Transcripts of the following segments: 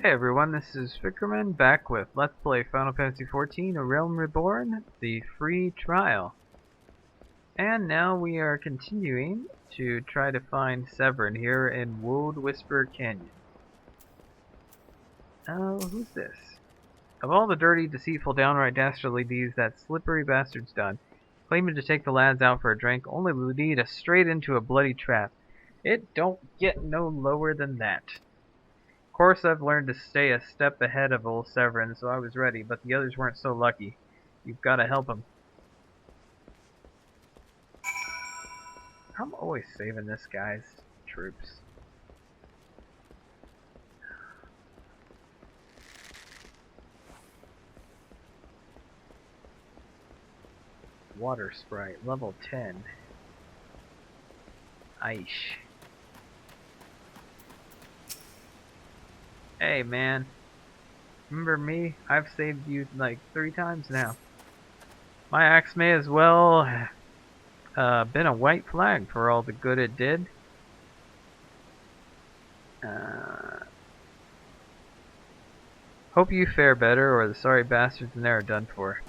Hey everyone, this is Fickerman back with Let's Play Final Fantasy XIV, A Realm Reborn, the free trial. And now we are continuing to try to find Severin here in Woad Whisper Canyon. Oh, who's this? Of all the dirty, deceitful, downright dastardly deeds that slippery bastard's done, claiming to take the lads out for a drink only to lead us straight into a bloody trap. It don't get no lower than that. Of course, I've learned to stay a step ahead of old Severin, so I was ready, but the others weren't so lucky. You've got to help them. I'm always saving this guy's troops. Water Sprite, level 10. Aish. Hey man, remember me? I've saved you like 3 times now. My axe may as well been a white flag for all the good it did. Hope you fare better, or the sorry bastards in there are done for.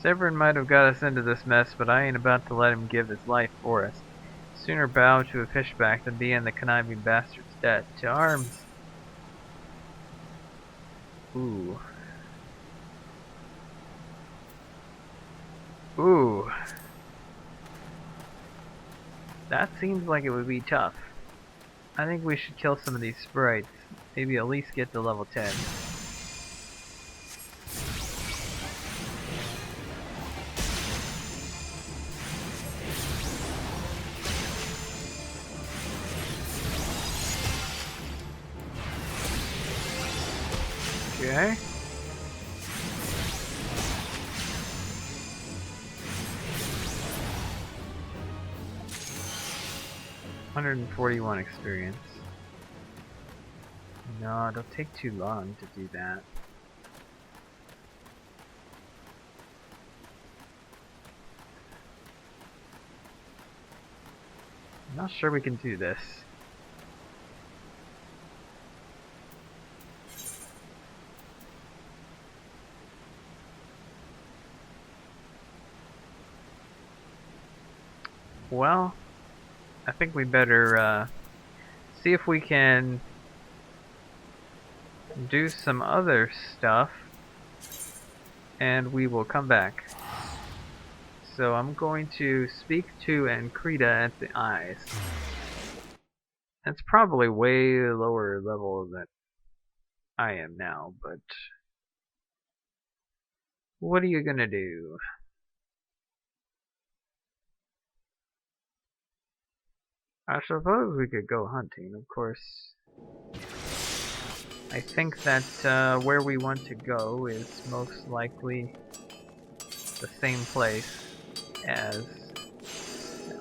Severin might have got us into this mess, but I ain't about to let him give his life for us. Sooner bow to a fishback than be in the conniving bastard's debt. To arms! Ooh. Ooh. That seems like it would be tough. I think we should kill some of these sprites. Maybe at least get to level 10. Okay. $141 experience. No, it'll take too long to do that. I'm not sure we can do this. Well, I think we better see if we can do some other stuff, and we will come back. So I'm going to speak to Ankrita at the eyes. That's probably way lower level than I am now, but what are you gonna do? I suppose we could go hunting, of course. I think that where we want to go is most likely the same place as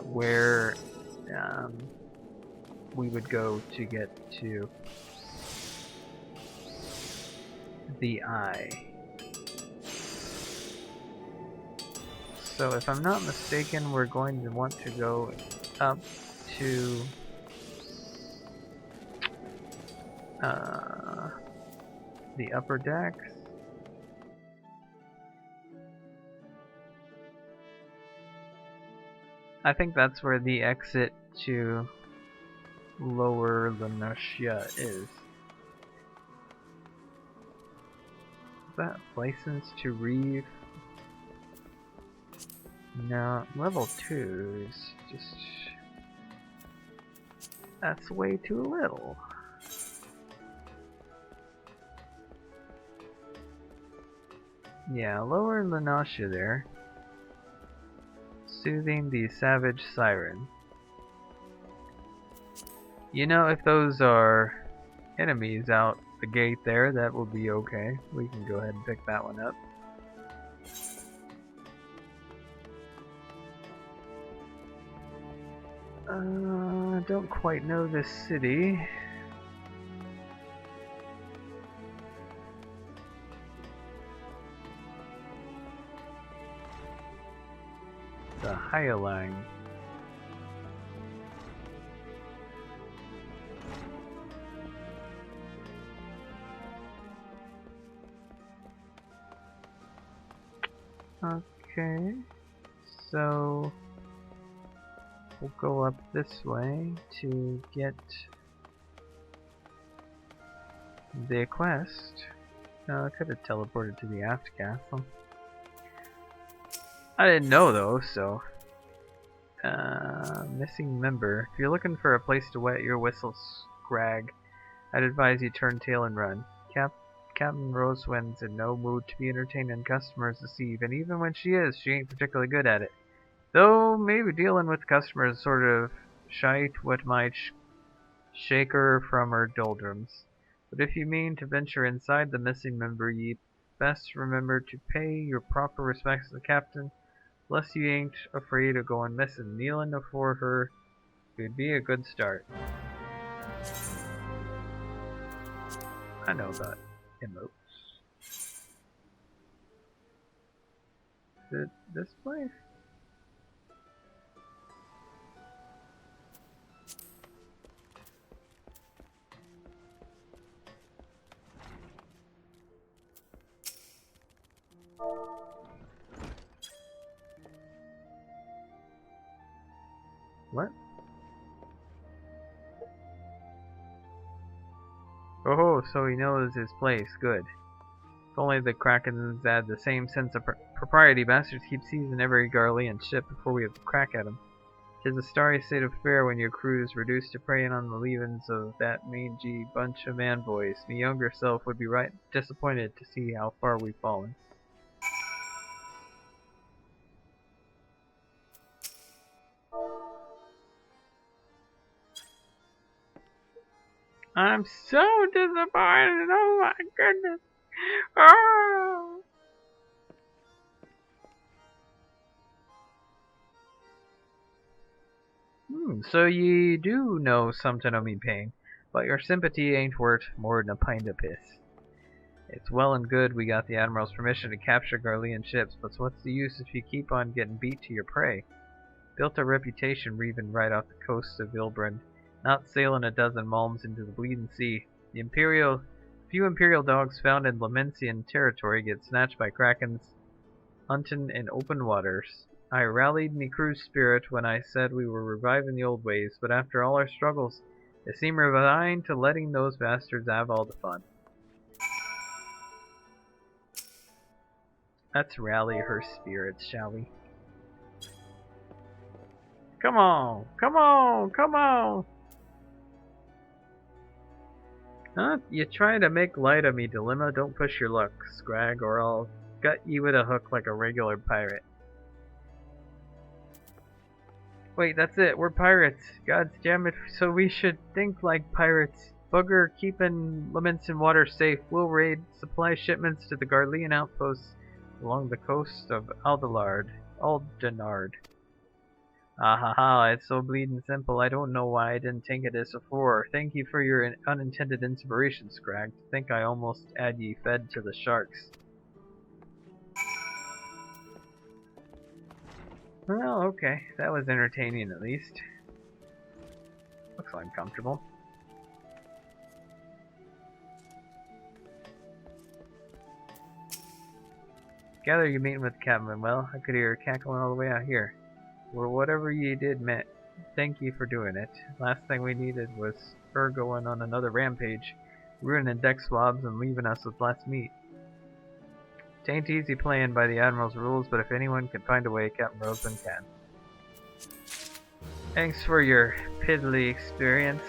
where we would go to get to the eye. So if I'm not mistaken, we're going to want to go up to the upper decks. I think that's where the exit to Lower Lenosia is. Is that license to read? No, level 2 is just... that's way too little. Yeah, Lower Lenosia there. Soothing the Savage Siren. You know, if those are enemies out the gate there, that will be okay. We can go ahead and pick that one up. I don't quite know this city. Hyaline. Okay, so we'll go up this way to get the quest. I could have teleported to the aft castle. I didn't know though, so. Missing member. If you're looking for a place to wet your whistle, Scrag, I'd advise you turn tail and run. Captain Rosewind's in no mood to be entertaining customers this eve, and even when she is, she ain't particularly good at it. Though maybe dealing with customers sort of shite what might shake her from her doldrums. But if you mean to venture inside the missing member, ye best remember to pay your proper respects to the captain, lest you ain't afraid of going missing. Kneeling afore her would be a good start. I know that emotes. Is it this place? What? Oh, so he knows his place. Good. If only the Krakens had the same sense of propriety. Bastards keep seizing every Garlean ship before we have a crack at them. 'Tis a starry state of affair when your crew's reduced to preying on the leavings of that mangy bunch of man-boys. Me younger self would be right disappointed to see how far we've fallen. I'm so disappointed. Oh my goodness. Oh. So ye do know something of me pain, but your sympathy ain't worth more than a pint of piss. It's well and good we got the Admiral's permission to capture Garlean ships, but what's the use if you keep on getting beat to your prey? Built a reputation reaving right off the coast of Ilbrand, not sailing a dozen malms into the bleeding sea. The few Imperial dogs found in Lamensian territory get snatched by Krakens hunting in open waters. I rallied me crew's spirit when I said we were reviving the old ways, but after all our struggles, they seem resigned to letting those bastards have all the fun. Let's rally her spirits, shall we? Come on! Come on! Come on! Huh? You try to make light of me, Dilemma? Don't push your luck, Scrag, or I'll gut you with a hook like a regular pirate. Wait, that's it. We're pirates. God damn it. So we should think like pirates. Bugger keeping Lamensian water safe. We'll raid supply shipments to the Garlean outposts along the coast of Aldenard. Ah ha ha, it's so bleeding simple. I don't know why I didn't think of this before. Thank you for your unintended inspiration, Scrag. To think I almost had ye fed to the sharks. Well, okay. That was entertaining at least. Looks uncomfortable. Gather your meeting with Captain. Well, I could hear her cackling all the way out here. Well, whatever you did, Matt, thank you for doing it. Last thing we needed was her going on another rampage, ruining deck swabs and leaving us with less meat. Tain't easy playing by the Admiral's rules, but if anyone can find a way, Captain Roseman can. Thanks for your piddly experience.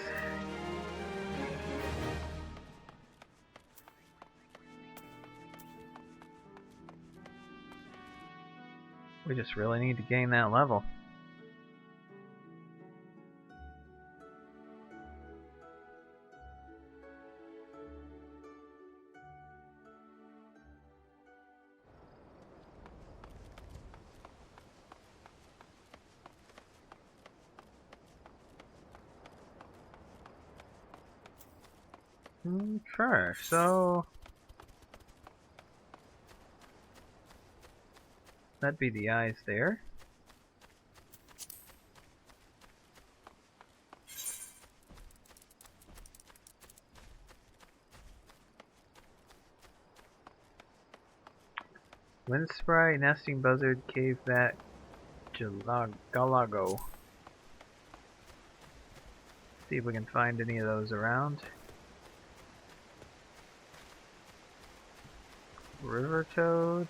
We just really need to gain that level. Sure, so that'd be the eyes there. Wind sprite, nesting buzzard, cave bat, galago. See if we can find any of those around. River toad.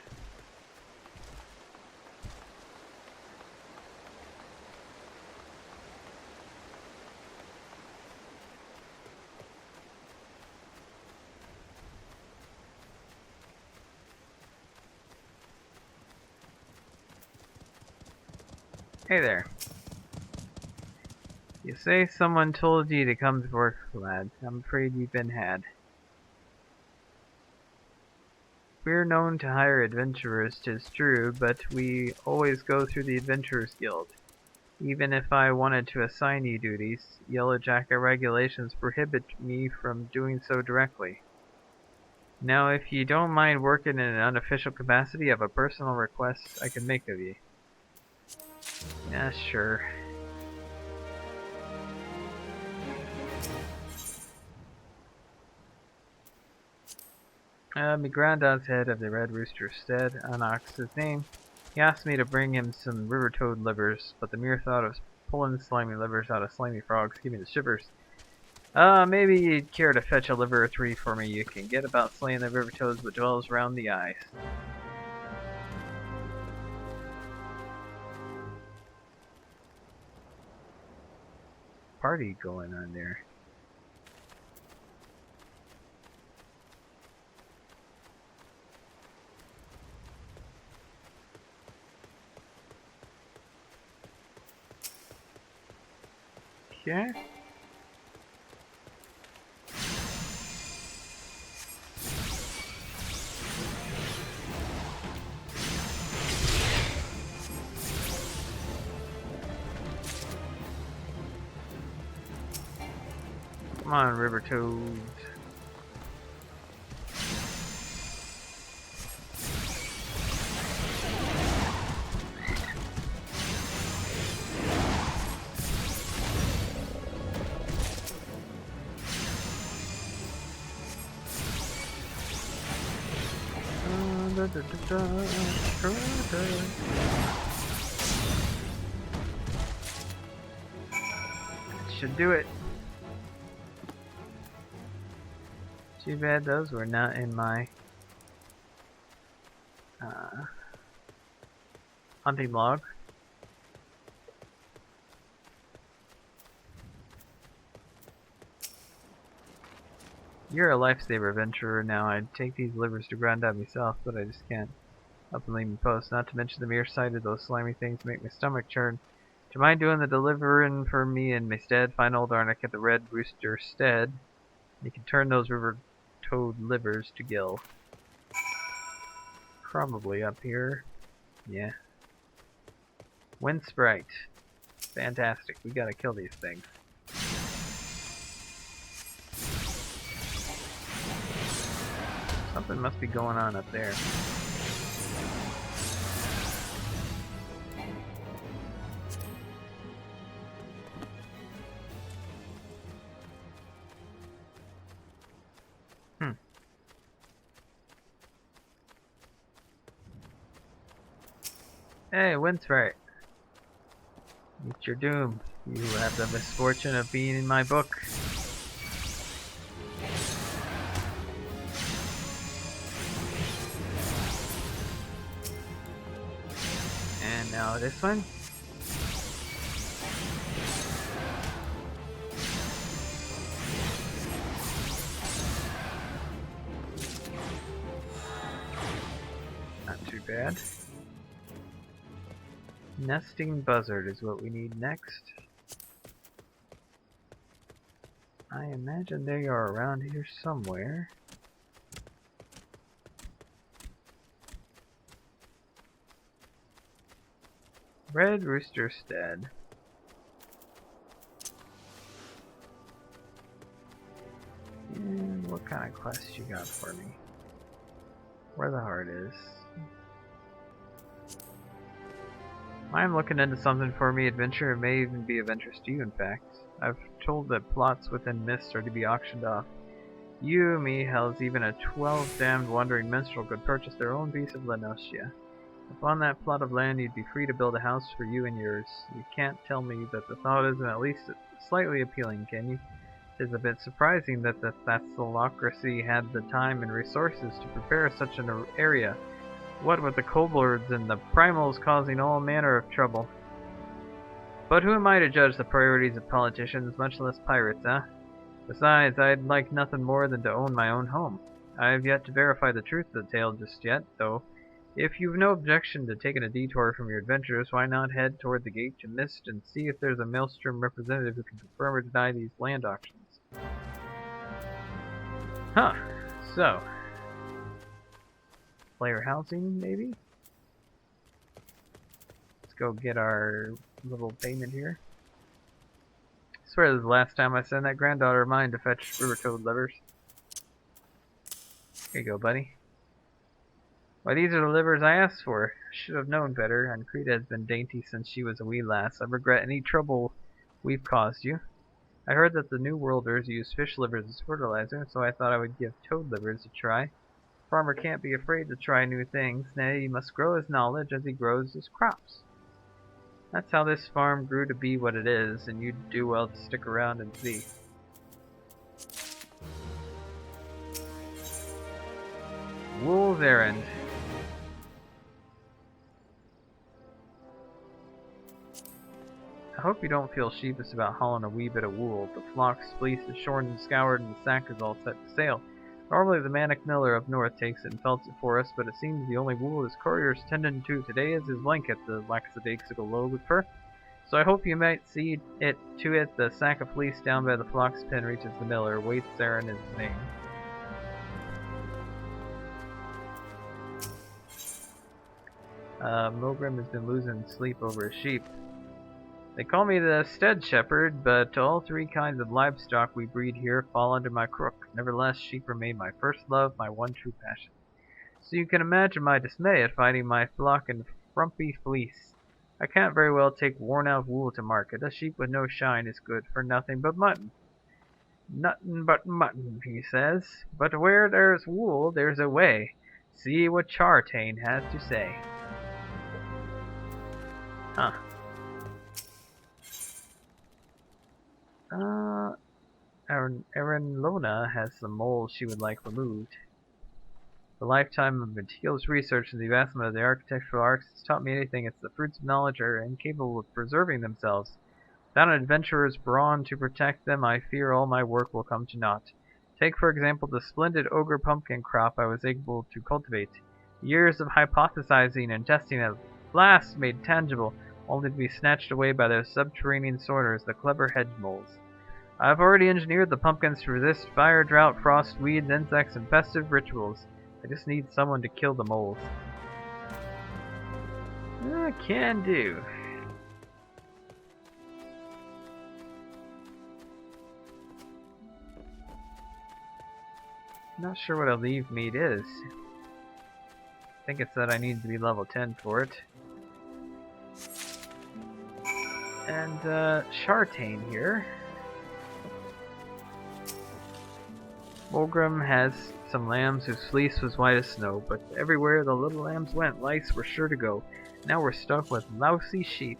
Hey there. You say someone told you to come to work, lad. I'm afraid you've been had. We're known to hire adventurers, 'tis true, but we always go through the Adventurers Guild. Even if I wanted to assign you duties, Yellow Jacket regulations prohibit me from doing so directly. Now, if you don't mind working in an unofficial capacity, I have a personal request I can make of you. Yeah, sure. My granddad's head of the Red Rooster Stead, Anox his name. He asked me to bring him some river toad livers, but the mere thought of pulling slimy livers out of slimy frogs gave me the shivers. Maybe you'd care to fetch a liver or three for me. You can get about slaying the river toads that dwells round the ice. Party going on there. Okay. Come on, river toads. Should do it. Too bad those were not in my hunting log. You're a lifesaver adventurer now. I'd take these livers to Grandad myself, but I just can't up and leave me post. Not to mention the mere sight of those slimy things make my stomach churn. Do you mind doing the delivering for me in my stead? Find old Arnick at the Red Rooster Stead. You can turn those river toad livers to gill. Probably up here. Yeah. Wind sprite. Fantastic. We gotta kill these things. Something must be going on up there. Hey, wind sprite. Meet your doom. You have the misfortune of being in my book. And now this one. Not too bad. Nesting buzzard is what we need next. I imagine they are around here somewhere. Red Rooster Stead. And what kind of quest you got for me? Where the heart is. I'm looking into something for me, adventure. It may even be of interest to you, in fact. I've told that plots within Mist are to be auctioned off. You, me, hells, even a 12-damned wandering minstrel could purchase their own piece of Lenosia. Upon that plot of land, you'd be free to build a house for you and yours. You can't tell me that the thought isn't at least slightly appealing, can you? It is a bit surprising that the Thassalocracy had the time and resources to prepare such an area. What with the kobolds and the primals causing all manner of trouble. But who am I to judge the priorities of politicians, much less pirates, eh? Besides, I'd like nothing more than to own my own home. I have yet to verify the truth of the tale just yet, though. If you've no objection to taking a detour from your adventures, why not head toward the Gate to Mist and see if there's a Maelstrom representative who can confirm or deny these land auctions. Huh. So. Player housing, maybe? Let's go get our little payment here. I swear this is the last time I send that granddaughter of mine to fetch river toad livers. Here you go, buddy. Why, these are the livers I asked for. I should have known better, and Krita has been dainty since she was a wee lass. I regret any trouble we've caused you. I heard that the New Worlders use fish livers as fertilizer, so I thought I would give toad livers a try. A farmer can't be afraid to try new things. Nay, he must grow his knowledge as he grows his crops. That's how this farm grew to be what it is, and you'd do well to stick around and see. Wool's errand. I hope you don't feel sheepish about hauling a wee bit of wool. The flock's fleece is shorn and scoured, and the sack is all set to sail. Normally the Manic Miller up north takes it and felts it for us, but it seems the only wool his courier's tending to today is his blanket, the lackadaisical load with fur. So I hope you might see it to it the sack of fleece down by the flock's pen reaches the miller. Waits Aaron is his name. Milgram has been losing sleep over his sheep. They call me the Stead Shepherd, but all three kinds of livestock we breed here fall under my crook. Nevertheless, sheep remain my first love, my one true passion. So you can imagine my dismay at finding my flock in frumpy fleece. I can't very well take worn-out wool to market. A sheep with no shine is good for nothing but mutton. Nothing but mutton, he says. But where there's wool, there's a way. See what Chartain has to say. Huh. Erin Lona has some moles she would like removed. The lifetime of meticulous research and the advancement of the architectural arts has taught me anything. It's the fruits of knowledge are incapable of preserving themselves. Without an adventurer's brawn to protect them, I fear all my work will come to naught. Take, for example, the splendid ogre pumpkin crop I was able to cultivate. Years of hypothesizing and testing at last made tangible, only to be snatched away by those subterranean sorters, the clever hedge moles. I've already engineered the pumpkins to resist fire, drought, frost, weeds, insects, and festive rituals. I just need someone to kill the moles. Can do. Not sure what a leave meat is. I think it said I need to be level 10 for it. And Chartain here. Mulgrim has some lambs whose fleece was white as snow, but everywhere the little lambs went, lice were sure to go. Now we're stuck with lousy sheep.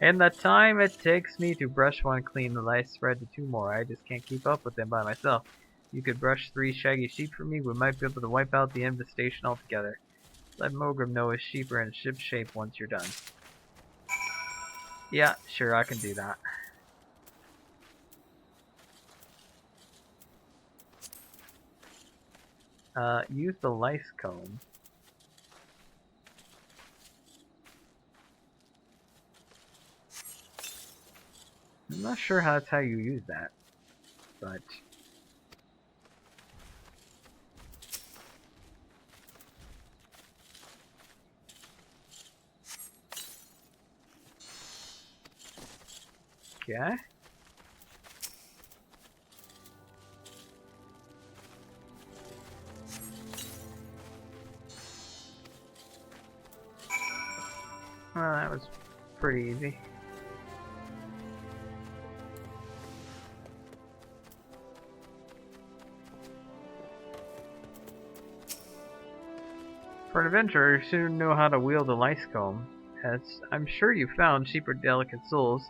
And the time it takes me to brush one clean, the lice spread to 2 more. I just can't keep up with them by myself. You could brush 3 shaggy sheep for me, we might be able to wipe out the infestation altogether. Let Mulgrim know his sheep are in ship shape once you're done. Yeah, sure, I can do that. Use the lice comb. I'm not sure that's how you use that, but... Okay. Well, that was pretty easy. For an adventurer, you soon know how to wield a lice comb. As I'm sure you found, sheep are delicate souls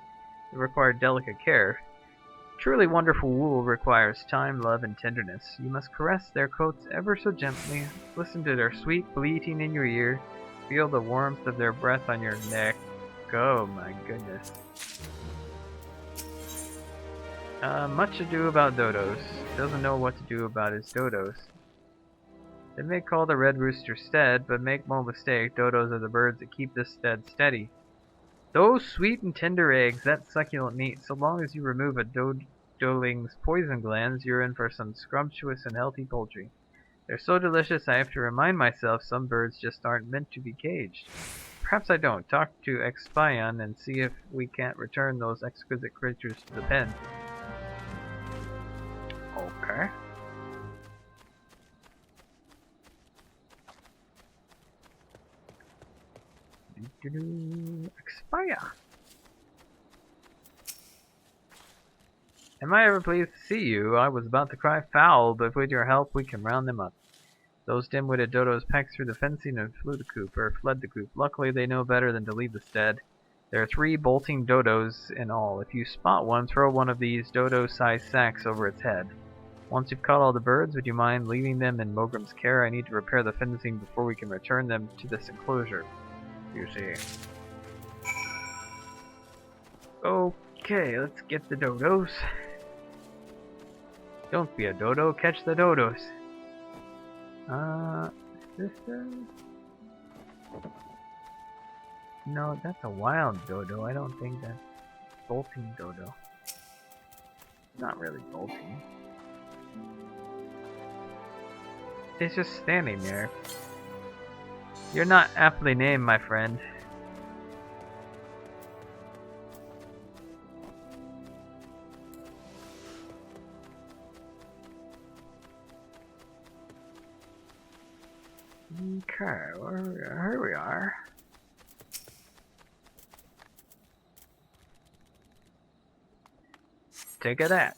that require delicate care. Truly wonderful wool requires time, love, and tenderness. You must caress their coats ever so gently, listen to their sweet bleating in your ear, feel the warmth of their breath on your neck. Oh my goodness. Much ado about dodos. Doesn't know what to do about his dodos. They may call the red rooster stead, but make no mistake, dodos are the birds that keep this stead steady. Those sweet and tender eggs, that succulent meat, so long as you remove a dodoling's poison glands, you're in for some scrumptious and healthy poultry. They're so delicious I have to remind myself some birds just aren't meant to be caged. Perhaps I don't. Talk to Expion and see if we can't return those exquisite creatures to the pen. Okay. Expire. Am I ever pleased to see you? I was about to cry foul, but with your help we can round them up. Those dim-witted dodos pecked through the fencing and fled the coop. Luckily they know better than to leave the stead. There are 3 bolting dodos in all. If you spot one, throw one of these dodo-sized sacks over its head. Once you've caught all the birds, would you mind leaving them in Mogram's care? I need to repair the fencing before we can return them to this enclosure. You see. Okay, let's get the dodos. Don't be a dodo, catch the dodos. Is this No, that's a wild dodo. I don't think that's bolting dodo. Not really bolting. It's just standing there. You're not aptly named, my friend. Okay, here we are. Take a that.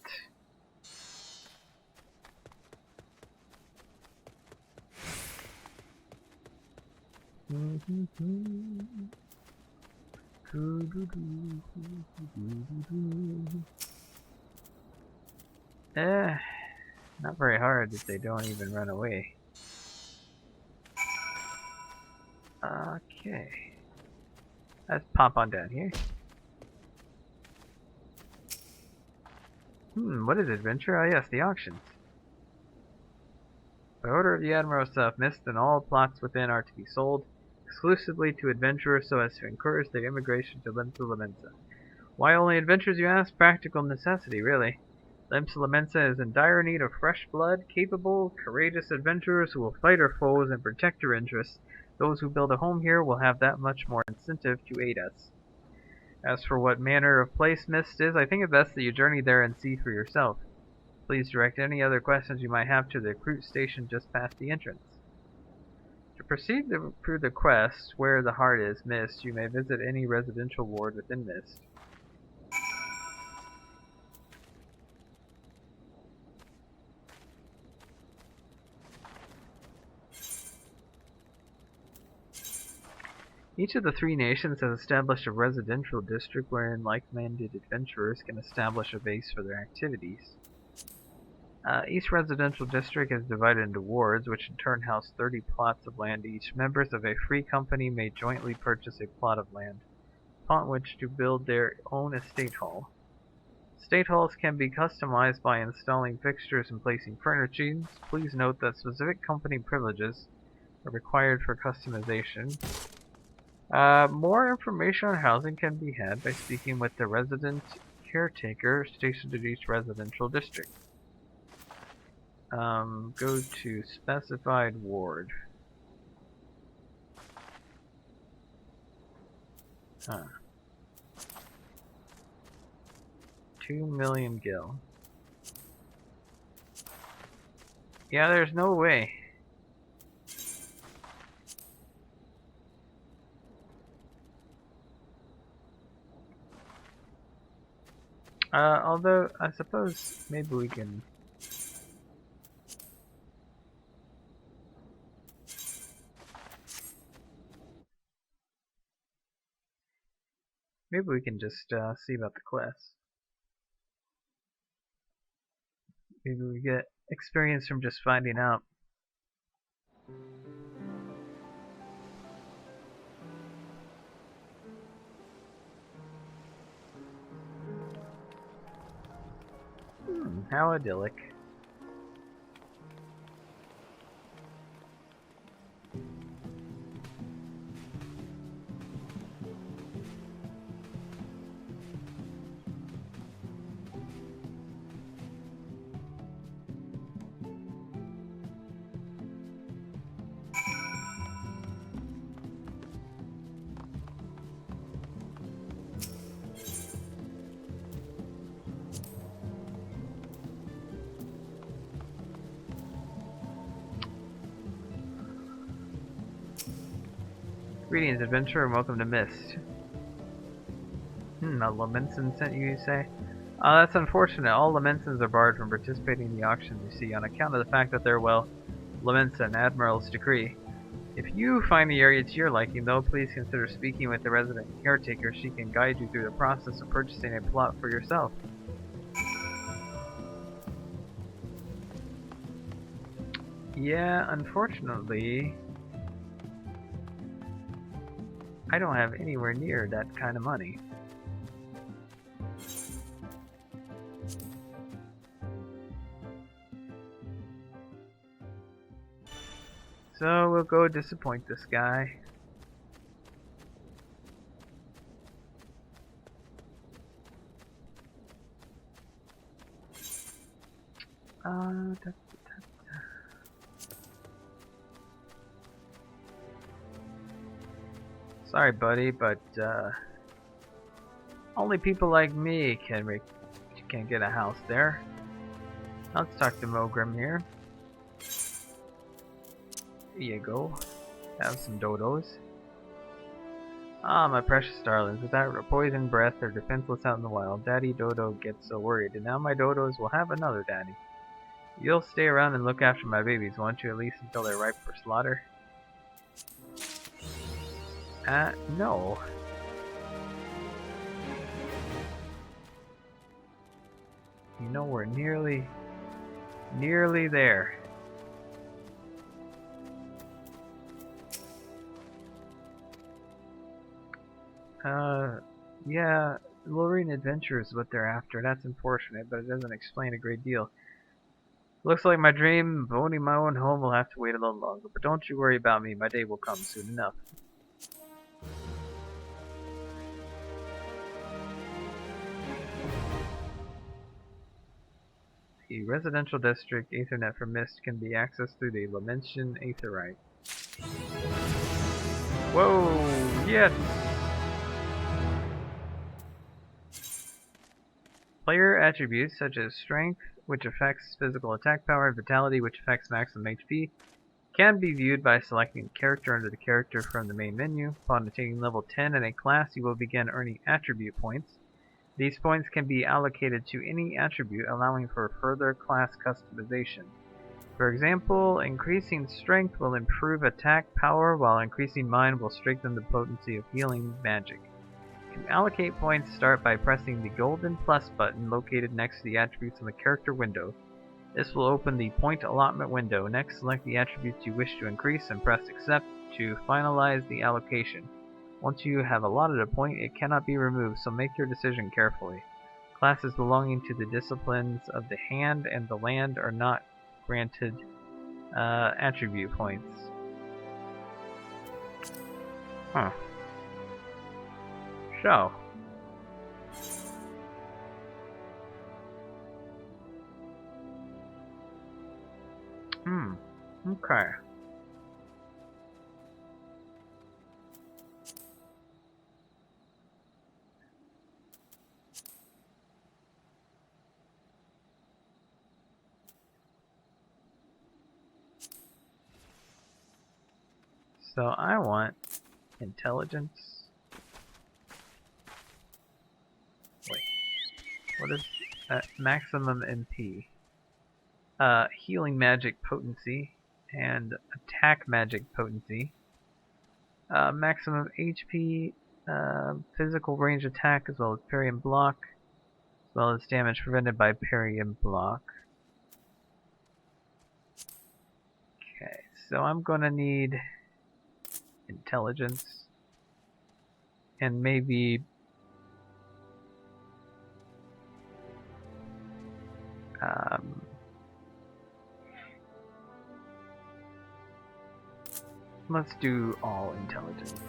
Not very hard if they don't even run away. Okay. Let's pop on down here. What is adventure? Ah yes, the auctions. By order of the Admiral of Mist, and all plots within are to be sold exclusively to adventurers so as to encourage their immigration to Limsa Lamensa. Why only adventurers, you ask? Practical necessity, really. Limsa Lamensa is in dire need of fresh blood, capable, courageous adventurers who will fight our foes and protect your interests. Those who build a home here will have that much more incentive to aid us. As for what manner of place Mist is, I think it best that you journey there and see for yourself. Please direct any other questions you might have to the recruit station just past the entrance. To proceed through the quest, where the heart is Mist, you may visit any residential ward within Mist. Each of the 3 nations has established a residential district wherein like-minded adventurers can establish a base for their activities. Each residential district is divided into wards, which in turn house 30 plots of land each. Members of a free company may jointly purchase a plot of land, upon which to build their own estate hall. Estate halls can be customized by installing fixtures and placing furnishings. Please note that specific company privileges are required for customization. More information on housing can be had by speaking with the resident caretaker stationed at each residential district. Go to specified ward. 2 million gil. Yeah, there's no way. Although, I suppose maybe we can... Maybe we can just see about the quest. Maybe we get experience from just finding out. How idyllic. Greetings, adventurer, and welcome to Mist. A Lamenson sent you say? That's unfortunate. All Lamensons are barred from participating in the auctions you see on account of the fact that they're, well, Lamenson, Admiral's decree. If you find the area to your liking, though, please consider speaking with the resident caretaker. She can guide you through the process of purchasing a plot for yourself. Yeah, unfortunately, I don't have anywhere near that kind of money. So we'll go disappoint this guy. Sorry, buddy, but only people like me can get a house there. Let's talk to Mogrim here. Here you go. Have some dodos. Ah, my precious darlings, without poison breath, they're defenseless out in the wild. Daddy Dodo gets so worried, and now my dodos will have another daddy. You'll stay around and look after my babies, won't you, at least until they're ripe for slaughter? No. You know, we're nearly there. Yeah, luring adventure is what they're after. That's unfortunate, but it doesn't explain a great deal. Looks like my dream of owning my own home will have to wait a little longer, but don't you worry about me. My day will come soon enough. The residential district Ethernet for Mist can be accessed through the Lamention Aetherite. Whoa! Yes! Player attributes such as Strength, which affects physical attack power, and Vitality, which affects maximum HP, can be viewed by selecting character under the character from the main menu. Upon attaining level 10 in a class, you will begin earning attribute points. These points can be allocated to any attribute, allowing for further class customization. For example, increasing strength will improve attack power, while increasing mind will strengthen the potency of healing magic. To allocate points, start by pressing the golden plus button located next to the attributes in the character window. This will open the point allotment window. Next, select the attributes you wish to increase and press accept to finalize the allocation. Once you have allotted a point, it cannot be removed, so make your decision carefully. Classes belonging to the disciplines of the hand and the land are not granted attribute points. Huh. So. Okay. So I want intelligence. Wait. What is maximum MP? Healing magic potency and attack magic potency. Maximum HP, Physical range attack as well as parry and block, as well as damage prevented by parry and block. Okay, so I'm gonna need intelligence and maybe let's do all intelligence.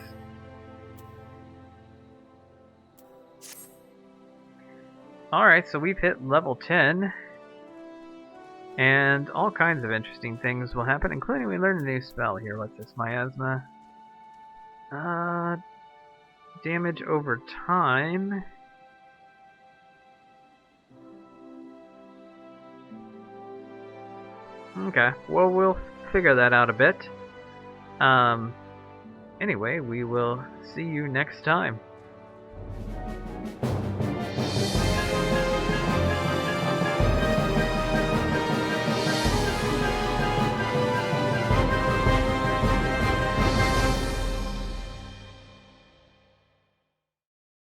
Alright, so we've hit level 10. And all kinds of interesting things will happen, including we learned a new spell here. What's this? Miasma. Damage over time. Okay, well, we'll figure that out a bit. Anyway, we will see you next time.